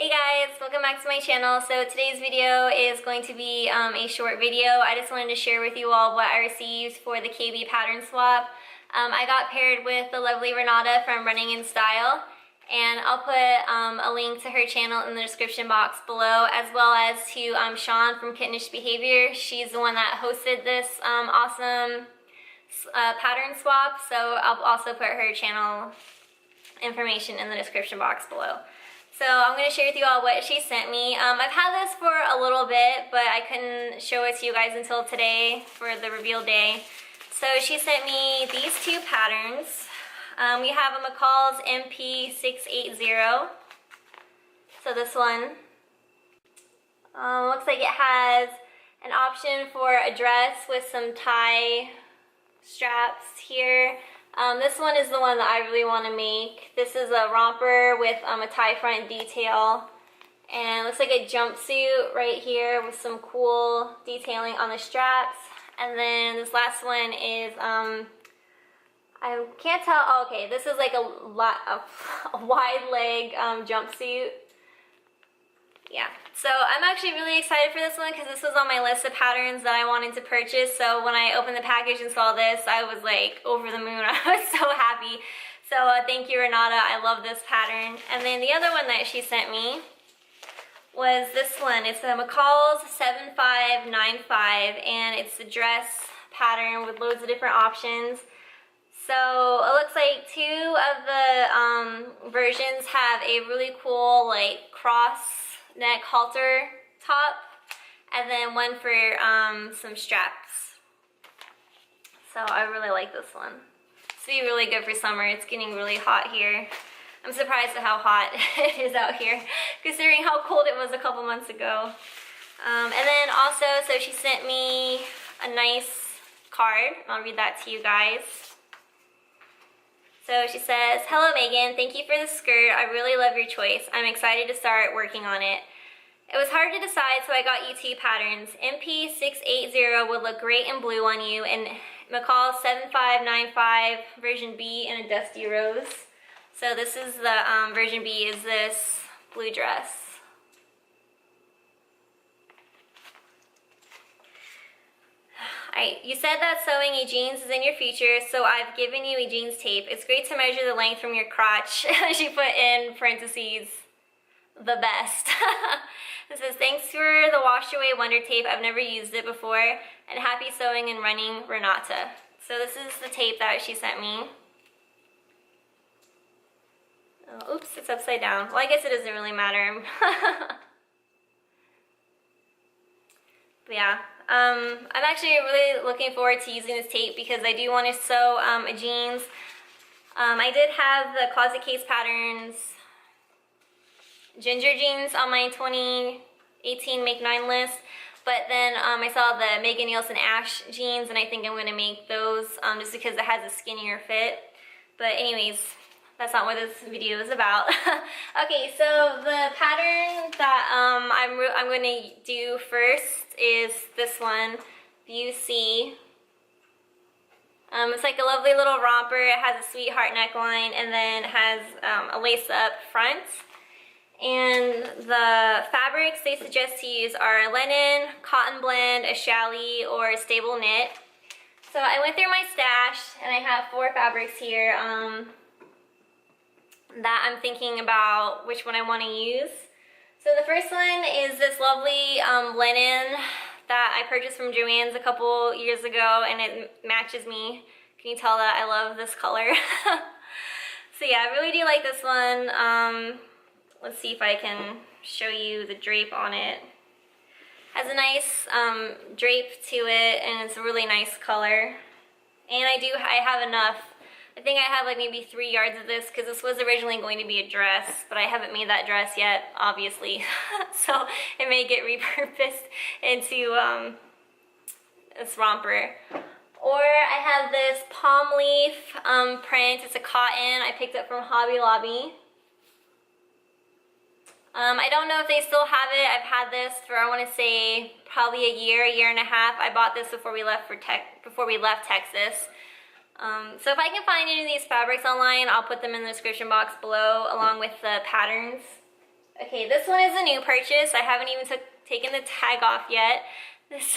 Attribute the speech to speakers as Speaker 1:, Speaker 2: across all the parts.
Speaker 1: Hey guys, welcome back to my channel. So today's video is going to be a short video. I just wanted to share with you all what I received for the KB pattern swap. I got paired with the lovely Renata from Running in Style, and I'll put a link to her channel in the description box below, as well as to Sian from Kittenish Behavior. She's the one that hosted this awesome pattern swap, so I'll also put her channel information in the description box below. So I'm going to share with you all what she sent me. I've had this for a little bit, but I couldn't show it to you guys until today for the reveal day. So she sent me these two patterns. We have a McCall's MP680. So this one looks like it has an option for a dress with some tie straps here. This one is the one that I really want to make. This is a romper with a tie front detail, and it looks like a jumpsuit right here with some cool detailing on the straps. And then this last one is I can't tell. Oh, okay, this is like a wide leg jumpsuit. Yeah, so I'm actually really excited for this one because this was on my list of patterns that I wanted to purchase. So when I opened the package and saw this, I was like over the moon. I was so happy. So thank you, Renata. I love this pattern. And then the other one that she sent me was this one. It's a McCall's 7595, and it's a dress pattern with loads of different options. So it looks like two of the versions have a really cool like cross neck halter top, and then one for some straps. So I really like this one. It's be really good for summer. It's getting really hot here. I'm surprised at how hot it is out here considering how cold it was a couple months ago. And then also, so she sent me a nice card. I'll read that to you guys. So she says, "Hello Megan, thank you for the skirt. I really love your choice. I'm excited to start working on it. It was hard to decide, so I got you two patterns. MP680 would look great in blue on you, and McCall 7595 version B in a dusty rose." So this is the version B, is this blue dress. Alright, you said that sewing a jeans is in your future, so I've given you a jeans tape. It's great to measure the length from your crotch. She put in parentheses, the best. It says, "Thanks for the wash away wonder tape. I've never used it before. And happy sewing and running, Renata." So this is the tape that she sent me. Oh, oops, it's upside down. Well, I guess it doesn't really matter. But yeah. I'm actually really looking forward to using this tape because I do want to sew a jeans. I did have the Closet Case Patterns ginger jeans on my 2018 Make 9 list, but then I saw the Megan Nielsen Ash jeans, and I think I'm going to make those just because it has a skinnier fit. But anyways, that's not what this video is about. Okay, so the pattern that I'm going to do first is this one, View C. It's like a lovely little romper. It has a sweetheart neckline, and then it has a lace-up front. And the fabrics they suggest to use are linen, cotton blend, a challis, or a stable knit. So I went through my stash, and I have 4 fabrics here that I'm thinking about which one I want to use. So the first one is this lovely linen that I purchased from Joann's a couple years ago, and it matches me. Can you tell that I love this color? So yeah, I really do like this one. Let's see if I can show you the drape on it. Has a nice drape to it, and it's a really nice color. And I have enough. I think I have like maybe 3 yards of this because this was originally going to be a dress, but I haven't made that dress yet, obviously. So it may get repurposed into this romper. Or I have this palm leaf print. It's a cotton I picked up from Hobby Lobby. I don't know if they still have it. I've had this for, I want to say, probably a year and a half. I bought this before we left Texas. So if I can find any of these fabrics online, I'll put them in the description box below along with the patterns. Okay, this one is a new purchase. I haven't even taken the tag off yet. This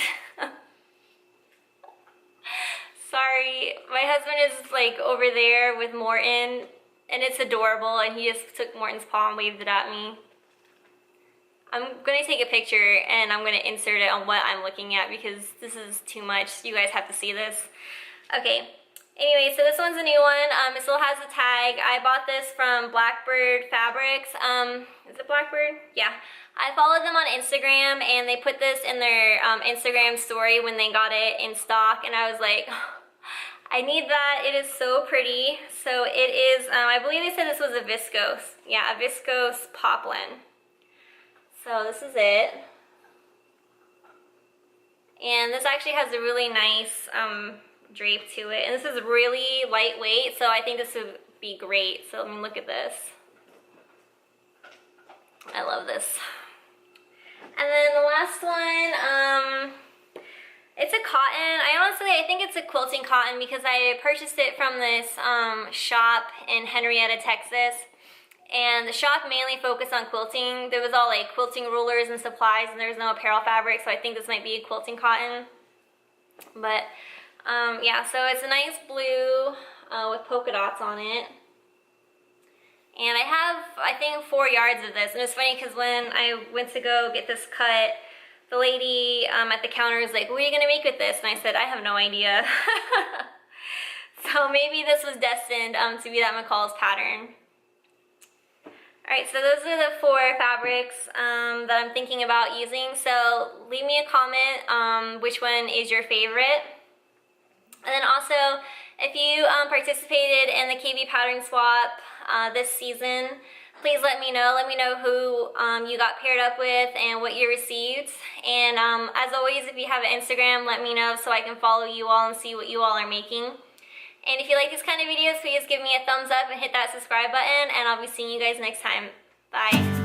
Speaker 1: sorry, my husband is like over there with Morton, and it's adorable, and he just took Morton's paw and waved it at me. I'm gonna take a picture and I'm gonna insert it on what I'm looking at because this is too much. You guys have to see this. Okay, anyway, so this one's a new one. It still has the tag. I bought this from Blackbird Fabrics. Is it Blackbird? Yeah. I followed them on Instagram and they put this in their Instagram story when they got it in stock, and I was like, I need that. It is so pretty. So it is, I believe they said this was a viscose. Yeah, a viscose poplin. So this is it. And this actually has a really nice drape to it. And this is really lightweight, so I think this would be great. So let me look at this. I love this. And then the last one, it's a cotton. I think it's a quilting cotton because I purchased it from this shop in Henrietta, Texas. And the shop mainly focused on quilting. There was all like quilting rulers and supplies, and there was no apparel fabric, so I think this might be a quilting cotton. But yeah, so it's a nice blue with polka dots on it. And I have, I think, 4 yards of this. And it's funny because when I went to go get this cut, the lady at the counter was like, what are you gonna make with this? And I said, I have no idea. So maybe this was destined to be that McCall's pattern. Alright, so those are the 4 fabrics that I'm thinking about using. So leave me a comment which one is your favorite. And then also, if you participated in the KB pattern swap this season, please let me know. Let me know who you got paired up with and what you received. And as always, if you have an Instagram, let me know so I can follow you all and see what you all are making. And if you like these kind of videos, please give me a thumbs up and hit that subscribe button, and I'll be seeing you guys next time. Bye.